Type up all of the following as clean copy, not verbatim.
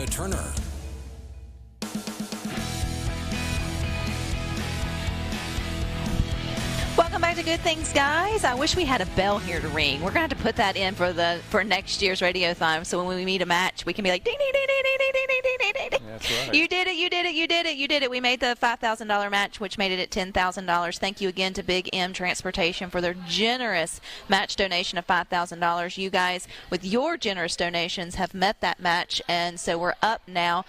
Turner. Welcome back to Good Things, guys. I wish we had a bell here to ring. We're going to have to put that in for next year's Radiothon, so when we meet a match, we can be like, ding, ding, ding, ding, ding, ding, ding, ding, ding, ding. That's right. You did it, you did it, you did it, you did it. We made the $5,000 match, which made it at $10,000. Thank you again to Big M Transportation for their generous match donation of $5,000. You guys, with your generous donations, have met that match, and so we're up now.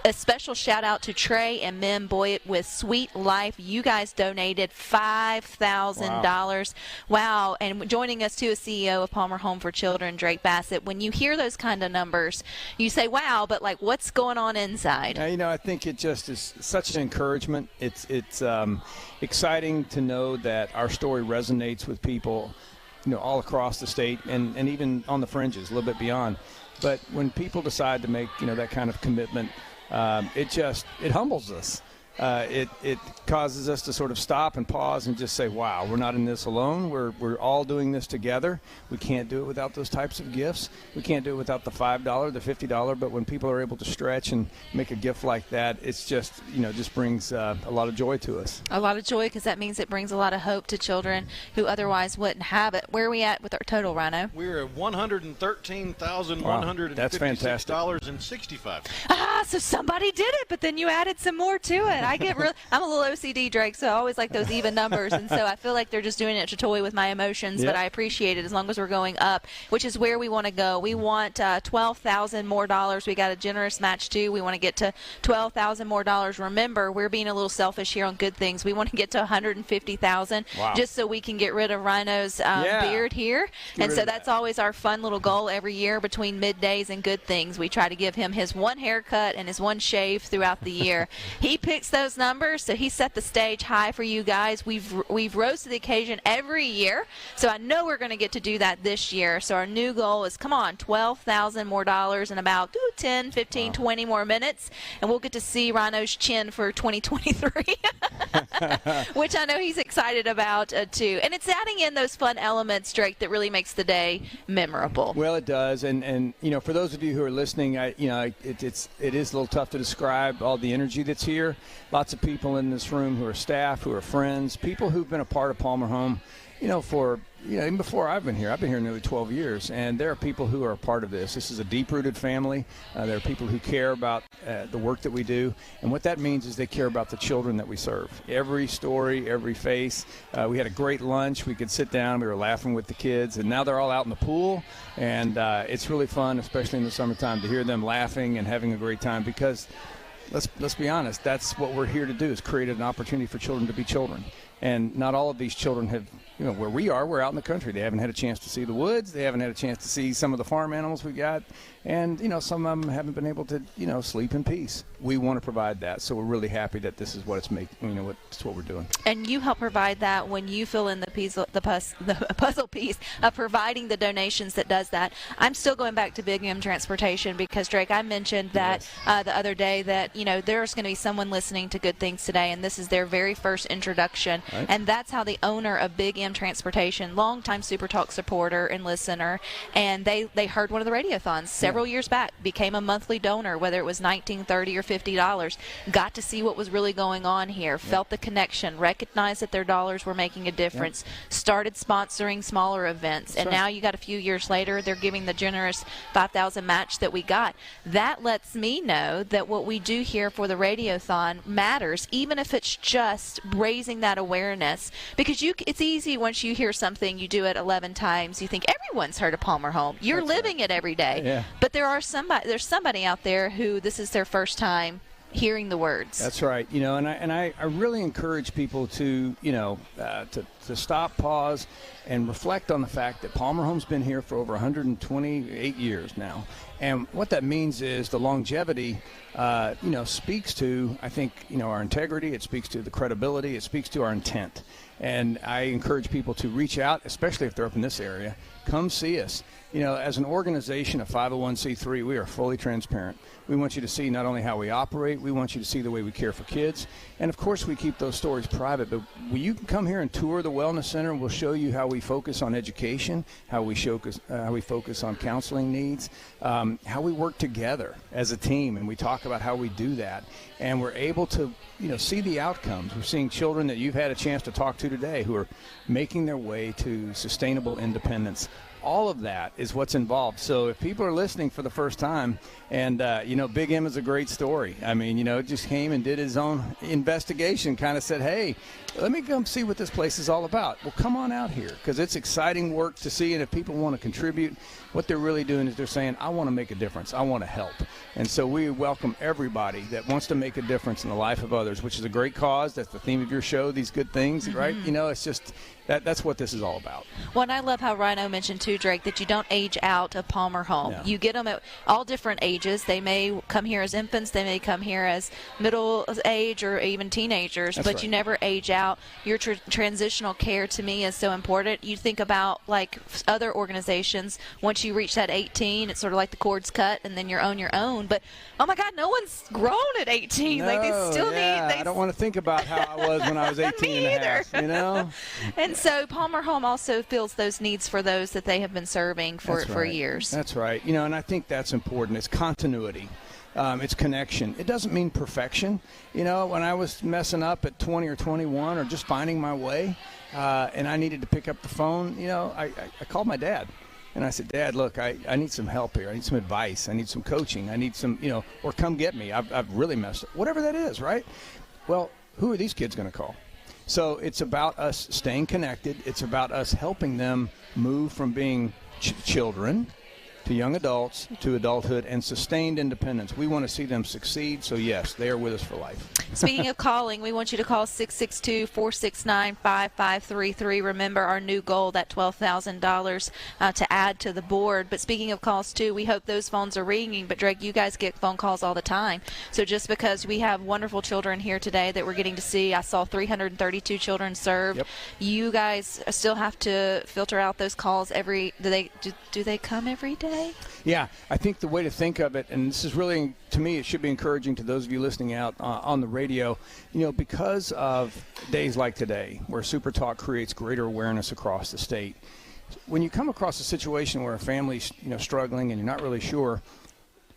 A special shout-out to Trey and Mim Boyd with Sweet Life. You guys donated $5,000. Wow. And joining us, too, is CEO of Palmer Home for Children, Drake Bassett. When you hear those kind of numbers, you say, wow, but, like, what's going on inside? I think it just is such an encouragement. It's exciting to know that our story resonates with people, all across the state and even on the fringes, a little bit beyond. But when people decide to make, that kind of commitment, it humbles us. It causes us to sort of stop and pause and just say, wow, we're not in this alone. We're all doing this together. We can't do it without those types of gifts. We can't do it without the $5, the $50. But when people are able to stretch and make a gift like that, it's just, just brings a lot of joy to us. A lot of joy, because that means it brings a lot of hope to children who otherwise wouldn't have it. Where are we at with our total, Rhino? We're at $113,156.65. Wow, that's fantastic. So somebody did it, but then you added some more to it. I'm a little OCD, Drake, so I always like those even numbers, and so I feel like they're just doing it to toy with my emotions, But I appreciate it as long as we're going up, which is where we want to go. We want $12,000 more dollars. We got a generous match, too. We want to get to $12,000 more dollars. Remember, we're being a little selfish here on Good Things. We want to get to $150,000 just so we can get rid of Rhino's beard here, and so that's always our fun little goal every year between middays and Good Things. We try to give him his one haircut and his one shave throughout the year. He picks those numbers, so he set the stage high for you guys. We've rose to the occasion every year, so I know we're going to get to do that this year. So our new goal is, come on, $12,000 more dollars in about 10, 15, 20 more minutes, and we'll get to see Rhino's chin for 2023, which I know he's excited about too. And it's adding in those fun elements, Drake, that really makes the day memorable. Well, it does, and for those of you who are listening, it is a little tough to describe all the energy that's here. Lots of people in this room who are staff, who are friends, people who've been a part of Palmer Home, even before I've been here. I've been here nearly 12 years, and there are people who are a part of this. This is a deep-rooted family. There are people who care about the work that we do, and what that means is they care about the children that we serve. Every story, every face. We had a great lunch. We could sit down. We were laughing with the kids, and now they're all out in the pool, and it's really fun, especially in the summertime, to hear them laughing and having a great time because let's be honest, that's what we're here to do, is create an opportunity for children to be children. And not all of these children have, where we are, we're out in the country. They haven't had a chance to see the woods. They haven't had a chance to see some of the farm animals we got. And, some of them haven't been able to, sleep in peace. We want to provide that. So we're really happy that this is what it's making, it's what we're doing. And you help provide that when you fill in the puzzle piece of providing the donations that does that. I'm still going back to Big M Transportation because, Drake, I mentioned that the other day that, there's going to be someone listening to Good Things today, and this is their very first introduction. Right. And that's how the owner of Big M Transportation, longtime SuperTalk supporter and listener, and they heard one of the radiothons several years back, became a monthly donor, whether it was $19, $30, or $50, got to see what was really going on here, felt the connection, recognized that their dollars were making a difference, started sponsoring smaller events, and now you got a few years later, they're giving the generous $5,000 match that we got. That lets me know that what we do here for the radiothon matters, even if it's just raising that awareness, because it's easy once you hear something, you do it 11 times, you think everyone's heard of Palmer Home. You're living it every day. Yeah. But there's somebody out there who this is their first time hearing the words. That's right. And I really encourage people to stop, pause, and reflect on the fact that Palmer Home's been here for over 128 years now. And what that means is the longevity, speaks to, I think, our integrity. It speaks to the credibility. It speaks to our intent. And I encourage people to reach out, especially if they're up in this area. Come see us. As an organization, a 501c3, we are fully transparent. We want you to see not only how we operate, we want you to see the way we care for kids. And, of course, we keep those stories private. But you can come here and tour the Wellness Center, and we'll show you how we focus on education, how we focus on counseling needs, how we work together as a team, and we talk about how we do that. And we're able to, see the outcomes. We're seeing children that you've had a chance to talk to today who are making their way to sustainable independence. All of that is what's involved. So if people are listening for the first time, and, Big M is a great story. I mean, just came and did his own investigation, kind of said, hey, let me come see what this place is all about. Well, come on out here, because it's exciting work to see. And if people want to contribute, what they're really doing is they're saying, I want to make a difference. I want to help. And so we welcome everybody that wants to make a difference in the life of others, which is a great cause. That's the theme of your show, these good things, right? It's just that's what this is all about. Well, and I love how Rhino mentioned too, Drake, that you don't age out of Palmer Home. No. You get them at all different ages. They may come here as infants. They may come here as middle age or even teenagers, That's but right. you never age out. Your transitional care to me is so important. You think about like other organizations, once you reach that 18, it's sort of like the cord's cut and then you're on your own. But, oh, my God, no one's grown at 18. No, like they still need. I don't want to think about how I was when I was 18 Me and a half, And so Palmer Home also fills those needs for those that they have been serving for years. That's right. And I think that's important. It's continuity. It's connection. It doesn't mean perfection. When I was messing up at 20 or 21 or just finding my way and I needed to pick up the phone, I called my dad. And I said, Dad, look, I need some help here. I need some advice. I need some coaching. I need some, or come get me. I've really messed up. Whatever that is, right? Well, who are these kids going to call? So it's about us staying connected. It's about us helping them move from being children to young adults to adulthood and sustained independence. We want to see them succeed. So, yes, they are with us for life. Speaking of calling, we want you to call 662-469-5533. Remember our new goal, that $12,000 to add to the board. But speaking of calls, too, we hope those phones are ringing. But, Drake, you guys get phone calls all the time. So just because we have wonderful children here today that we're getting to see, I saw 332 children served. Yep. You guys still have to filter out those calls do they come every day? Yeah, I think the way to think of it, and this is really, to me, it should be encouraging to those of you listening out on the radio, because of days like today where SuperTalk creates greater awareness across the state. When you come across a situation where a family's, struggling and you're not really sure,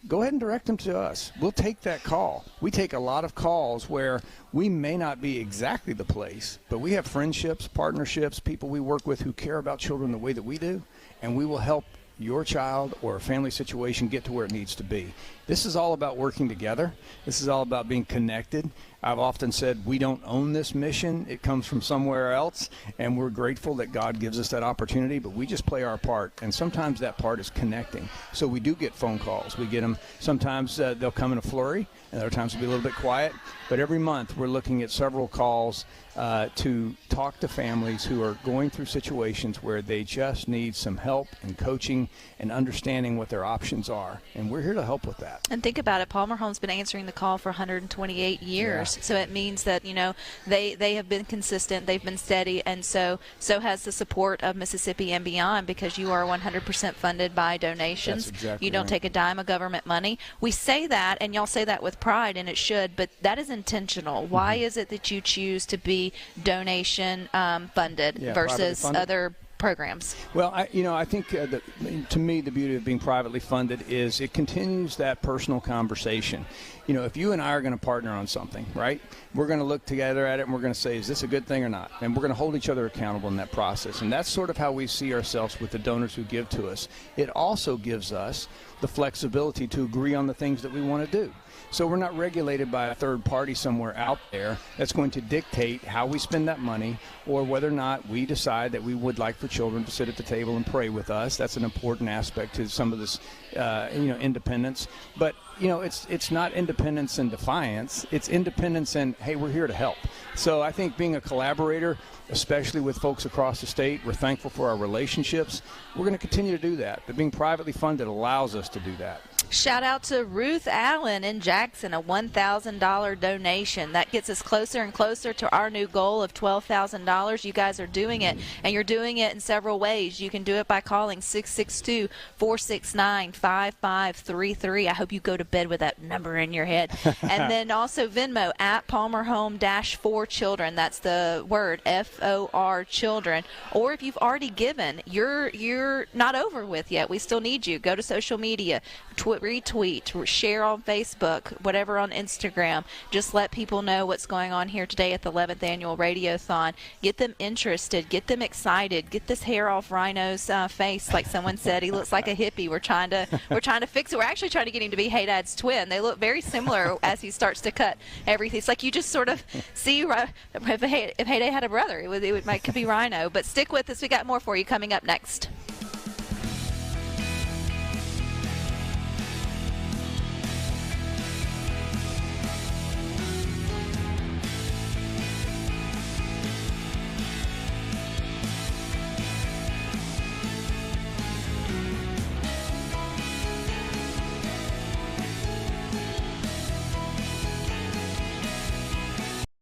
go ahead and direct them to us. We'll take that call. We take a lot of calls where we may not be exactly the place, but we have friendships, partnerships, people we work with who care about children the way that we do, and we will help your child or a family situation get to where it needs to be. This is all about working together. This is all about being connected. I've often said we don't own this mission. It comes from somewhere else, and we're grateful that God gives us that opportunity, but we just play our part, and sometimes that part is connecting. So we do get phone calls. We get them. Sometimes they'll come in a flurry, and other times it'll be a little bit quiet, but every month we're looking at several calls to talk to families who are going through situations where they just need some help and coaching and understanding what their options are, and we're here to help with that. And think about it, Palmer Home's been answering the call for 128 years. Yeah. So it means that, they have been consistent, they've been steady, and so has the support of Mississippi and beyond, because you are 100% funded by donations. That's exactly you don't right. take a dime of government money. We say that, and y'all say that with pride, and it should, but that is intentional. Why is it that you choose to be donation funded versus funded. other programs? Well, I think that to me the beauty of being privately funded is it continues that personal conversation. If you and I are going to partner on something, right, we're going to look together at it and we're going to say, is this a good thing or not? And we're going to hold each other accountable in that process. And that's sort of how we see ourselves with the donors who give to us. It also gives us the flexibility to agree on the things that we want to do. So we're not regulated by a third party somewhere out there that's going to dictate how we spend that money or whether or not we decide that we would like for children to sit at the table and pray with us. That's an important aspect to some of this, independence. But, it's not independence and defiance. It's independence and, hey, we're here to help. So I think being a collaborator, especially with folks across the state, we're thankful for our relationships. We're going to continue to do that. But being privately funded allows us to do that. Shout out to Ruth Allen in Jackson, a $1,000 donation. That gets us closer and closer to our new goal of $12,000. You guys are doing it, and you're doing it in several ways. You can do it by calling 662-469-5533. I hope you go to bed with that number in your head. And then also Venmo at Palmer Home-4 Children. That's the word, F-O-R Children. Or if you've already given, you're not over with yet. We still need you. Go to social media, retweet, share on Facebook, whatever on Instagram. Just let people know what's going on here today at the 11th Annual Radiothon. Get them interested. Get them excited. Get this hair off Rhino's face. Like someone said, he looks like a hippie. We're trying to fix it. We're actually trying to get him to be Hey Dad's twin. They look very similar as he starts to cut everything. It's like you just sort of see if Hey Dad had a brother, it could be Rhino. But stick with us. We got more for you coming up next.